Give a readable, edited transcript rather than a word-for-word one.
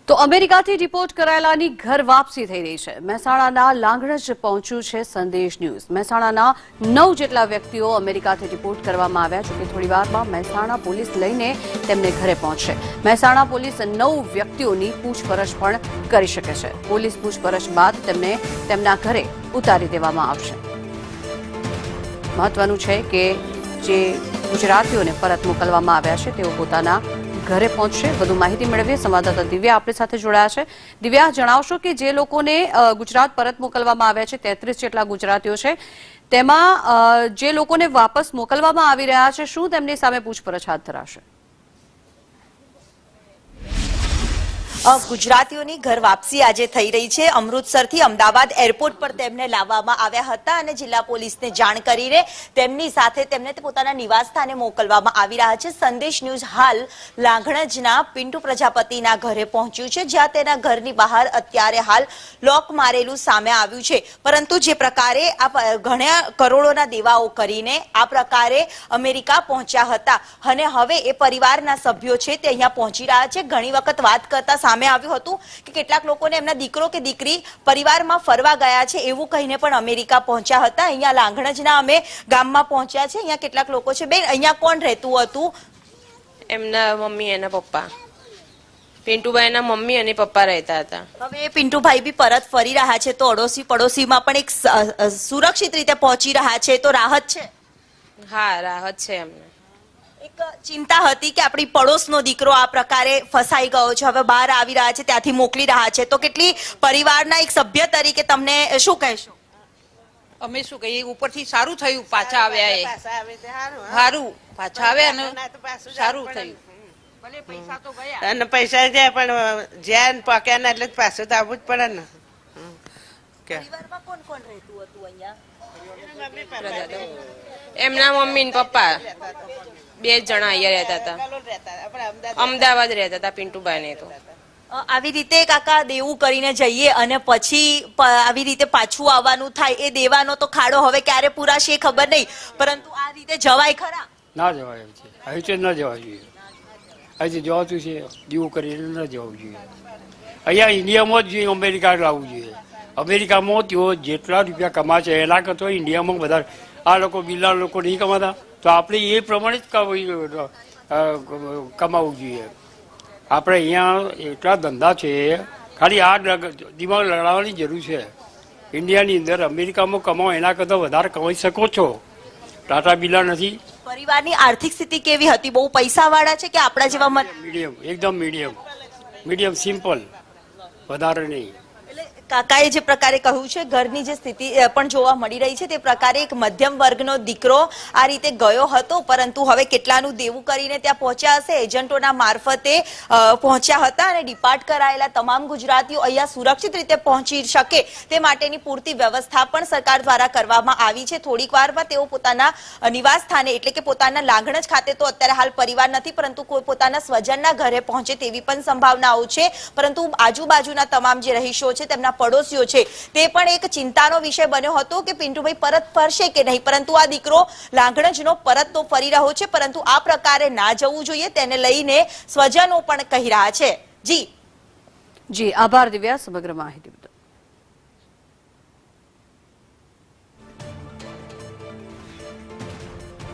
તો અમેરિકાથી ડિપોર્ટ કરાયેલાની ઘર વાપસી થઈ રહી છે। મહેસાણાના લાંગણજ પહોંચ્યું છે સંદેશ ન્યૂઝ। મહેસાણાના 9 જેટલા વ્યક્તિઓ અમેરિકાથી ડિપોર્ટ કરવામાં આવ્યા છે કે થોડીવારમાં મહેસાણા પોલીસ લઈને તેમને ઘરે પહોંચશે। મહેસાણા પોલીસ 9 વ્યક્તિઓની પૂછપરછ પણ કરી શકે છે। પોલીસ પૂછપરછ બાદ તેમને તેમના ઘરે ઉતારી દેવામાં આવશે। મહત્વનું છે કે જે ગુજરાતીઓને પરત મોકલવામાં આવ્યા છે તેઓ પોતાના ઘરે પહોંચશે। વધુ માહિતી મેળવીએ સંવાદદાતા દિવ્યા આપણી સાથે જોડાયા છે। દિવ્યા, જણાવશો કે જે લોકોને ગુજરાત પરત મોકલવામાં આવ્યા છે 33 જેટલા ગુજરાતીઓ છે, તેમાં જે લોકોને વાપસ મોકલવામાં આવી રહ્યા છે, શું તેમની સામે પૂછપરછ હાથ ધરાશે? ગુજરાતીઓની ઘર વાપસી આજે થઈ રહી છે। અમૃતસરથી અમદાવાદ એરપોર્ટ પર તેમને લાવવામાં આવ્યા હતા અને જિલ્લા પોલીસને જાણ કરીને તેમની સાથે તેમને પોતાના નિવાસ સ્થાને મોકલવામાં આવી રહ્યા છે। સંદેશ ન્યૂઝ હાલ લાંગણજના પિન્ટુ પ્રજાપતિના ઘરે પહોંચ્યું છે, જ્યાં તેના ઘરની બહાર અત્યારે હાલ લોક મારેલું સામે આવ્યું છે। પરંતુ જે પ્રકારે આ ઘણા કરોડોના દેવાઓ કરીને આ પ્રકારે અમેરિકા પહોંચ્યા હતા અને હવે એ પરિવારના સભ્યો છે તે અહીંયા પહોંચી રહ્યા છે। ઘણી વખત વાત કરતા સામે આવ્યું હતું કે કેટલાક લોકોને એમના દીકરો કે દીકરી પરિવારમાં ફરવા ગયા છે એવું કહીને પણ અમેરિકા પહોંચ્યા હતા। અહીંયા લાંગણજના અમે ગામમાં પહોંચ્યા છે। અહીંયા કેટલાક લોકો છે। બેન, અહીંયા કોણ રહેતું હતું? એમના મમ્મી અને પપ્પા, પિન્ટુભાઈના મમ્મી અને પપ્પા રહેતા હતા। હવે પિન્ટુભાઈ બી પરત ફરી રહ્યા છે, તો અડોશી પડોશીમાં પણ એક સુરક્ષિત રીતે પહોંચી રહ્યા છે, તો રાહત છે? હા, રાહત છે એમને। એક ચિંતા હતી કે આપણી પડોશનો દીકરો આ પ્રકારે ફસાઈ ગયો છે, હવે બહાર આવી રહ્યા છે, ત્યાંથી મોકલી રહ્યા છે, તો કેટલી પરિવારના એક સભ્ય તરીકે તમને શું કહેશો? અમે શું કહીએ, ઉપરથી સારું થયું પાછા આવ્યા, એ સારું પાછા આવ્યા ને સારું થયું। અને પૈસા જાય પણ જ્યાં પાક્યા ને એટલે પાછું તો આવવું જ પડે ને। પરિવારમાં કોણ કોણ રહેતું હતું અહીંયા? એમના મમ્મી ને પપ્પા 2 જણા અહીંયા રહેતા હતા, અમદાવાદ રહેતા હતા પિન્ટુભાઈ ને। તો આવી રીતે કાકા દેવું કરીને જઈએ અને પછી આવી રીતે પાછું આવવાનું થાય, એ દેવાનો તો ખાડો હવે ક્યારે પૂરાશે એ ખબર નહીં, પરંતુ આ રીતે જવાય ખરા? ના જવાય એમ છે, અહીં ન જવા જોઈએ। અહીંથી જવાતું છે દેવું કરીને ન જવું જોઈએ। અહીંયા ઇન્ડિયામાં જ જોઈએ, અમેરિકા લાવવું જોઈએ। અમેરિકામાં તેઓ જેટલા રૂપિયા કમા છે એના કરતાં ઇન્ડિયામાં વધારે આ લોકો બિલ્લા લોકો નહીં કમાતા, તો આપણે એ પ્રમાણે જ કમાવું જોઈએ। આપણે અહીંયા એટલા ધંધા છે, ખાલી આ દિમાગ લડાવવાની જરૂર છે। ઇન્ડિયાની અંદર અમેરિકામાં કમાવો એના કરતાં વધારે કમાઈ શકો છો, ટાટા બિલ્લા નથી। પરિવારની આર્થિક સ્થિતિ કેવી હતી? બહુ પૈસા વાળા છે કે આપણા જેવા? મીડિયમ, એકદમ મીડિયમ સિમ્પલ, વધારે નહીં। કાકાએ જે પ્રકારે કહ્યું છે, ઘરની જે સ્થિતિ પણ જોવા મળી રહી છે તે પ્રકારે એક મધ્યમ વર્ગનો દીકરો આ રીતે ગયો હતો, પરંતુ હવે કેટલાનું દેવું કરીને ત્યાં પહોંચ્યા હશે, એજન્ટોના મારફતે પહોંચ્યા હતા અને ડિપાર્ટ કરાયેલા તમામ ગુજરાતીઓ અહીંયા સુરક્ષિત રીતે પહોંચી શકે તે માટેની પૂરતી વ્યવસ્થા પણ સરકાર દ્વારા કરવામાં આવી છે। થોડીક વારમાં તેઓ પોતાના નિવાસ સ્થાને એટલે કે પોતાના લાંગણજ ખાતે તો અત્યારે હાલ પરિવાર નથી, પરંતુ કોઈ પોતાના સ્વજનના ઘરે પહોંચે તેવી પણ સંભાવનાઓ છે। પરંતુ આજુબાજુના તમામ જે રહીશો છે, તેમના પડોશીઓ છે, તે પણ એક ચિંતાનો વિષય બન્યો હતો કે પિન્ટુભાઈ પરત ફરશે કે નહીં, પરંતુ આ દીકરો લાંગણજનો પરત તો ફરી રહ્યો છે, પરંતુ આ પ્રકારે ના જવું જોઈએ તેને લઈને સ્વજનો પણ કહી રહ્યા છે। જી આભાર દિવ્યા સમગ્ર માહિતી।